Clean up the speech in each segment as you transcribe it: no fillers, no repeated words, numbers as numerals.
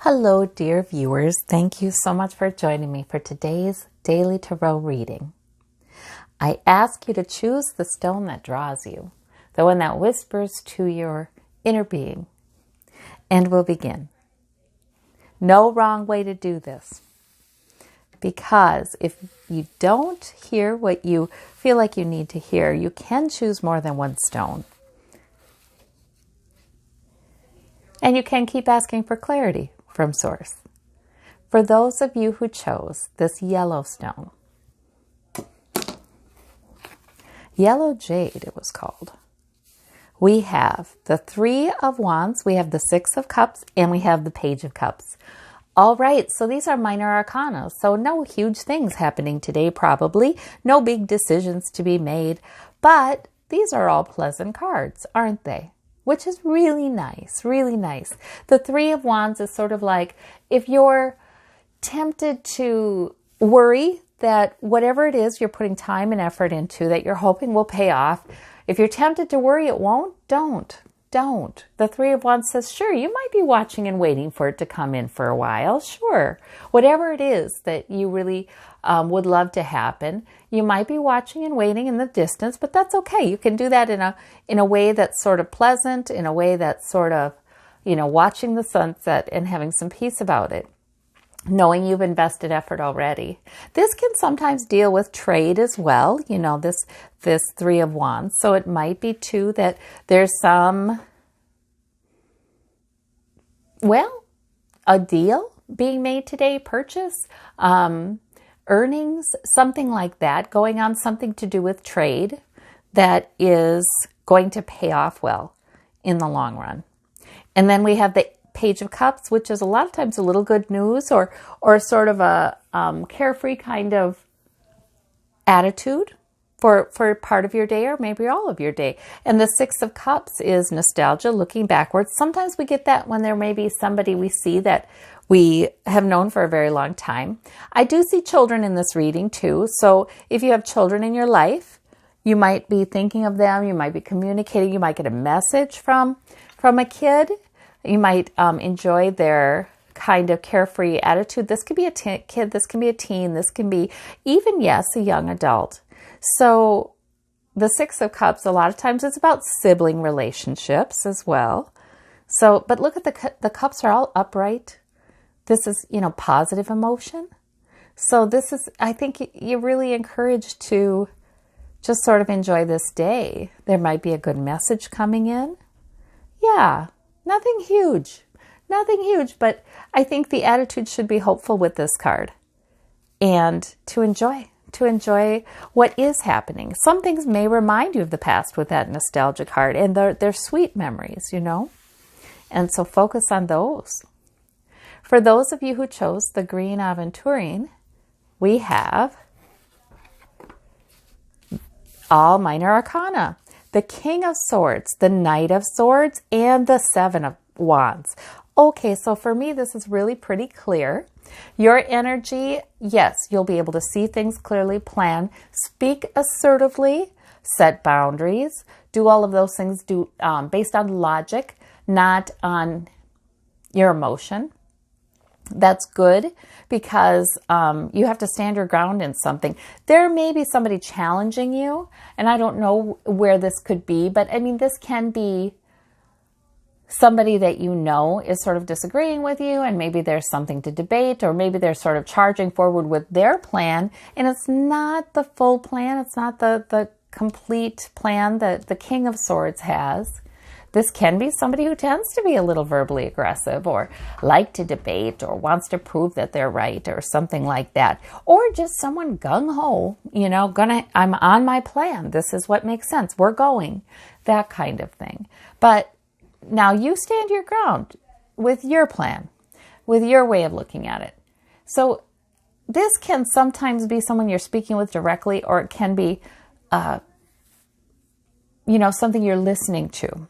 Hello, dear viewers. Thank you so much for joining me for today's Daily Tarot reading. I ask you to choose the stone that draws you, the one that whispers to your inner being. And we'll begin. No wrong way to do this. Because if you don't hear what you feel like you need to hear, you can choose more than one stone. And you can keep asking for clarity from Source. For those of you who chose this yellow stone, yellow jade it was called, we have the Three of Wands, we have the Six of Cups, and we have the Page of Cups. All right, so these are minor arcana, so no huge things happening today probably, no big decisions to be made, but these are all pleasant cards, aren't they? Which is really nice, really nice. The Three of Wands is sort of like if you're tempted to worry that whatever it is you're putting time and effort into that you're hoping will pay off, if you're tempted to worry it won't, don't. The Three of Wands says, sure, you might be watching and waiting for it to come in for a while. Sure. Whatever it is that you really would love to happen, you might be watching and waiting in the distance, but that's okay. You can do that in a way that's sort of pleasant, in a way that's sort of, watching the sunset and having some peace about it, knowing you've invested effort already. This can sometimes deal with trade as well, this Three of Wands. So it might be too that there's a deal being made today, purchase, earnings, something like that, going on, something to do with trade that is going to pay off well in the long run. And then we have the Page of Cups, which is a lot of times a little good news or sort of a carefree kind of attitude for part of your day or maybe all of your day. And the Six of Cups is nostalgia, looking backwards. Sometimes we get that when there may be somebody we see that we have known for a very long time. I do see children in this reading too. So if you have children in your life, you might be thinking of them, you might be communicating, you might get a message from a kid. You might enjoy their kind of carefree attitude. This could be a kid, this can be a teen, this can be even, yes, a young adult. So the Six of Cups, a lot of times it's about sibling relationships as well. So, but look at the cups are all upright. This is, positive emotion. So this is, I think you're really encouraged to just sort of enjoy this day. There might be a good message coming in. Yeah. Nothing huge, but I think the attitude should be hopeful with this card and to enjoy what is happening. Some things may remind you of the past with that nostalgia card, and they're sweet memories, and so focus on those. For those of you who chose the Green Aventurine, we have all minor arcana. The King of Swords, the Knight of Swords, and the Seven of Wands. Okay, so for me, this is really pretty clear. Your energy, yes, you'll be able to see things clearly, plan, speak assertively, set boundaries, do all of those things based on logic, not on your emotion. That's good because you have to stand your ground in something. There may be somebody challenging you, and I don't know where this could be, but I mean, this can be somebody that is sort of disagreeing with you, and maybe there's something to debate, or maybe they're sort of charging forward with their plan, and it's not the full plan. It's not the complete plan that the King of Swords has. This can be somebody who tends to be a little verbally aggressive or like to debate or wants to prove that they're right or something like that. Or just someone gung-ho, I'm on my plan. This is what makes sense. We're going, that kind of thing. But now you stand your ground with your plan, with your way of looking at it. So this can sometimes be someone you're speaking with directly, or it can be, something you're listening to.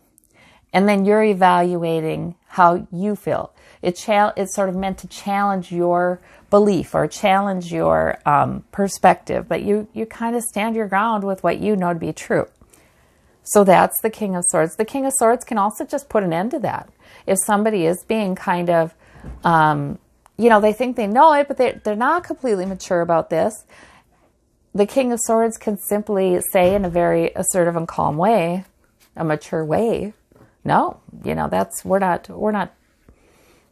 And then you're evaluating how you feel. It's sort of meant to challenge your belief or challenge your perspective, but you kind of stand your ground with what you know to be true. So that's the King of Swords. The King of Swords can also just put an end to that. If somebody is being kind of You know, they think they know it, but they're not completely mature about this. The King of Swords can simply say in a very assertive and calm way, a mature way, no, you know,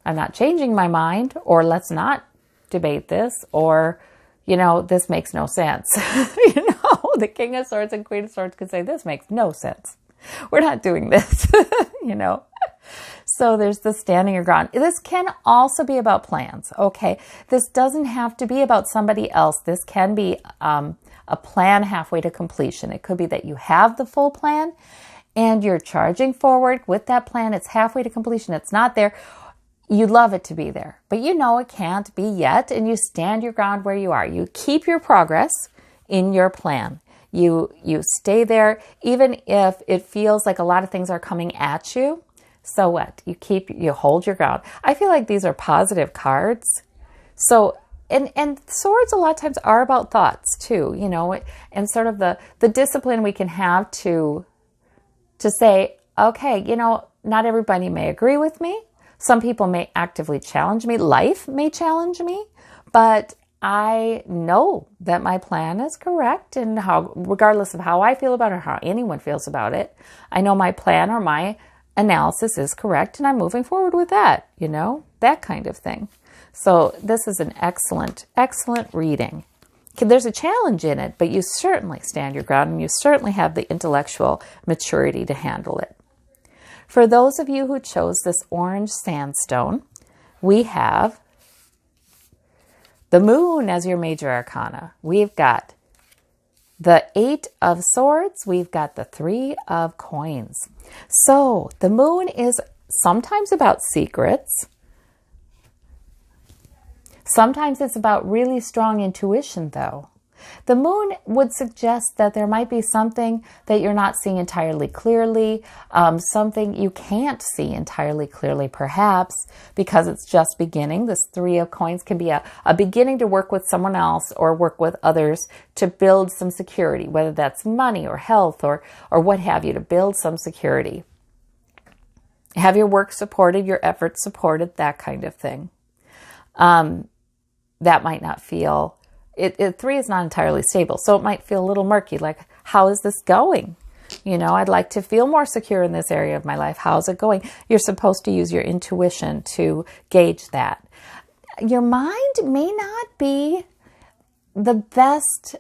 I'm not changing my mind, or let's not debate this, or, you know, this makes no sense. You know, the King of Swords and Queen of Swords can say, this makes no sense. We're not doing this, you know. So there's the standing your ground. This can also be about plans, okay? This doesn't have to be about somebody else. This can be a plan halfway to completion. It could be that you have the full plan and you're charging forward with that plan. It's halfway to completion. It's not there. You'd love it to be there, but you know it can't be yet, and you stand your ground where you are. You keep your progress in your plan. You stay there, even if it feels like a lot of things are coming at you. So what? You hold your ground. I feel like these are positive cards. So, and swords a lot of times are about thoughts too, you know, and sort of the discipline we can have to say, okay, you know, not everybody may agree with me. Some people may actively challenge me. Life may challenge me, but I know that my plan is correct, and regardless of how I feel about it or how anyone feels about it, I know my plan or my analysis is correct, and I'm moving forward with that, you know, that kind of thing. So this is an excellent, excellent reading. There's a challenge in it, but you certainly stand your ground, and you certainly have the intellectual maturity to handle it. For those of you who chose this orange sandstone, we have the Moon as your major arcana. We've got the 8 of Swords. We've got the 3 of Coins. So the Moon is sometimes about secrets. Sometimes it's about really strong intuition, though. The Moon would suggest that there might be something that you're not seeing entirely clearly, something you can't see entirely clearly, perhaps, because it's just beginning. This 3 of Coins can be a beginning to work with someone else or work with others to build some security, whether that's money or health or what have you, to build some security. Have your work supported, your efforts supported, that kind of thing. That might not feel... 3 is not entirely stable, so it might feel a little murky, like, how is this going? You know, I'd like to feel more secure in this area of my life. How's it going? You're supposed to use your intuition to gauge that. Your mind may not be the best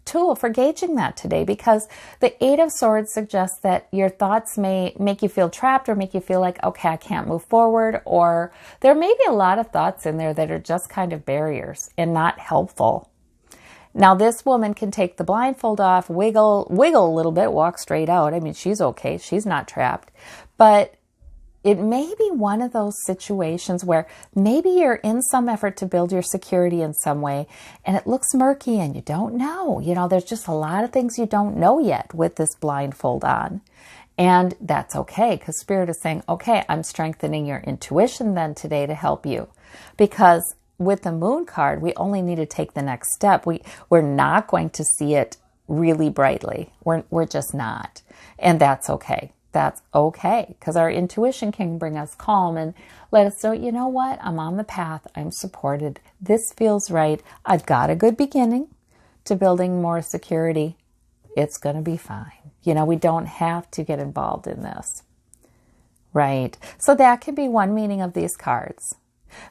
tool for gauging that today, because the 8 of Swords suggests that your thoughts may make you feel trapped or make you feel like, okay, I can't move forward, or there may be a lot of thoughts in there that are just kind of barriers and not helpful. Now, this woman can take the blindfold off, wiggle a little bit, walk straight out. I mean, she's okay. She's not trapped. But it may be one of those situations where maybe you're in some effort to build your security in some way, and it looks murky and you don't know. You know, there's just a lot of things you don't know yet with this blindfold on. And that's okay, because Spirit is saying, okay, I'm strengthening your intuition then today to help you. Because with the Moon card, we only need to take the next step. We're not going to see it really brightly. We're just not. And that's okay. That's okay, because our intuition can bring us calm and let us know, you know what, I'm on the path, I'm supported, this feels right, I've got a good beginning to building more security, it's going to be fine. You know, we don't have to get involved in this, right? So that can be one meaning of these cards.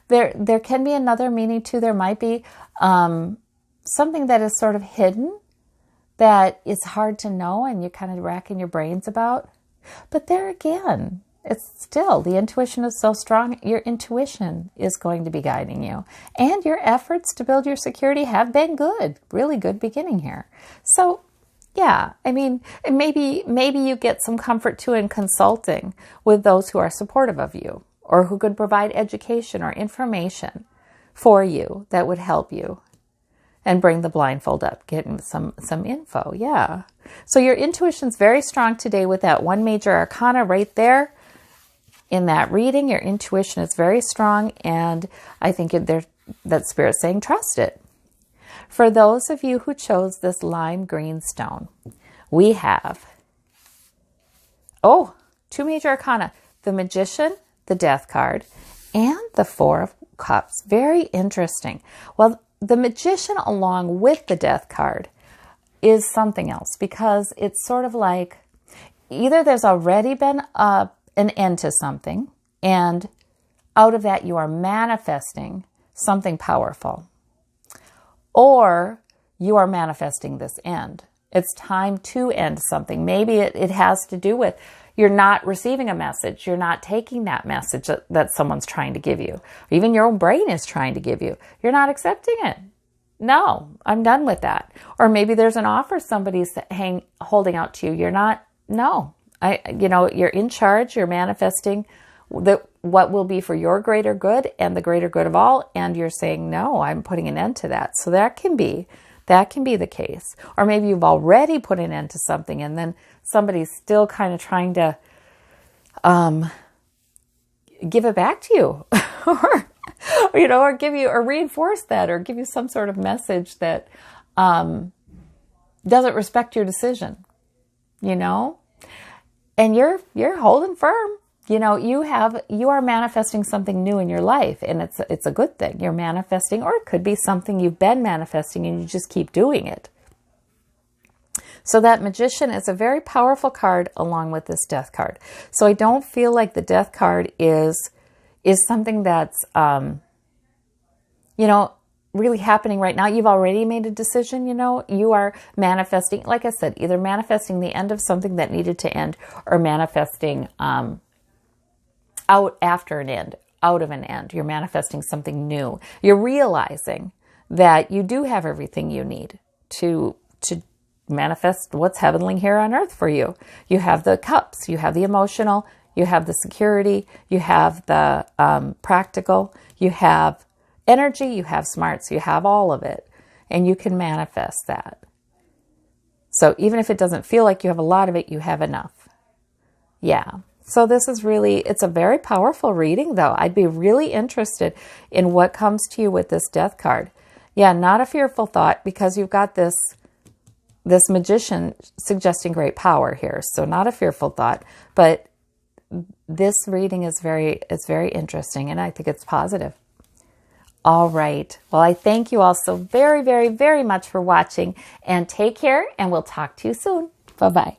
There can be another meaning too. There might be something that is sort of hidden that is hard to know and you're kind of racking your brains about. But there again, it's still, the intuition is so strong, your intuition is going to be guiding you. And your efforts to build your security have been good, really good beginning here. So yeah, I mean, maybe you get some comfort too in consulting with those who are supportive of you, or who could provide education or information for you that would help you. And bring the blindfold up, getting some info, yeah. So your intuition's very strong today with that one major arcana right there in that reading. Your intuition is very strong, and I think that Spirit's saying trust it. For those of you who chose this lime green stone, we have, 2 major arcana, the Magician, the Death card, and the Four of Cups. Very interesting. Well, the Magician along with the Death card is something else, because it's sort of like either there's already been an end to something, and out of that you are manifesting something powerful, or you are manifesting this end. It's time to end something. Maybe it has to do with you're not receiving a message. You're not taking that message that someone's trying to give you. Or even your own brain is trying to give you. You're not accepting it. No, I'm done with that. Or maybe there's an offer somebody's holding out to you. You're not, no. You're in charge. You're manifesting what will be for your greater good and the greater good of all. And you're saying, no, I'm putting an end to that. So that can be the case. Or maybe you've already put an end to something and then somebody's still kind of trying to give it back to you or give you or reinforce that or give you some sort of message that doesn't respect your decision, and you're holding firm. You are manifesting something new in your life, and it's a good thing. You're manifesting, or it could be something you've been manifesting and you just keep doing it. So that Magician is a very powerful card along with this Death card. So I don't feel like the Death card is something that's really happening right now. You've already made a decision, you are manifesting, like I said, either manifesting the end of something that needed to end or manifesting out after an end, out of an end. You're manifesting something new. You're realizing that you do have everything you need to manifest what's heavenly here on earth for you. You have the cups, you have the emotional, you have the security, you have the practical, you have energy, you have smarts, you have all of it, and you can manifest that. So even if it doesn't feel like you have a lot of it, you have enough. Yeah. So this is it's a very powerful reading, though. I'd be really interested in what comes to you with this Death card. Yeah, not a fearful thought, because you've got this Magician suggesting great power here. So not a fearful thought, but this reading is very interesting, and I think it's positive. All right. Well, I thank you all so very, very, very much for watching, and take care, and we'll talk to you soon. Bye-bye.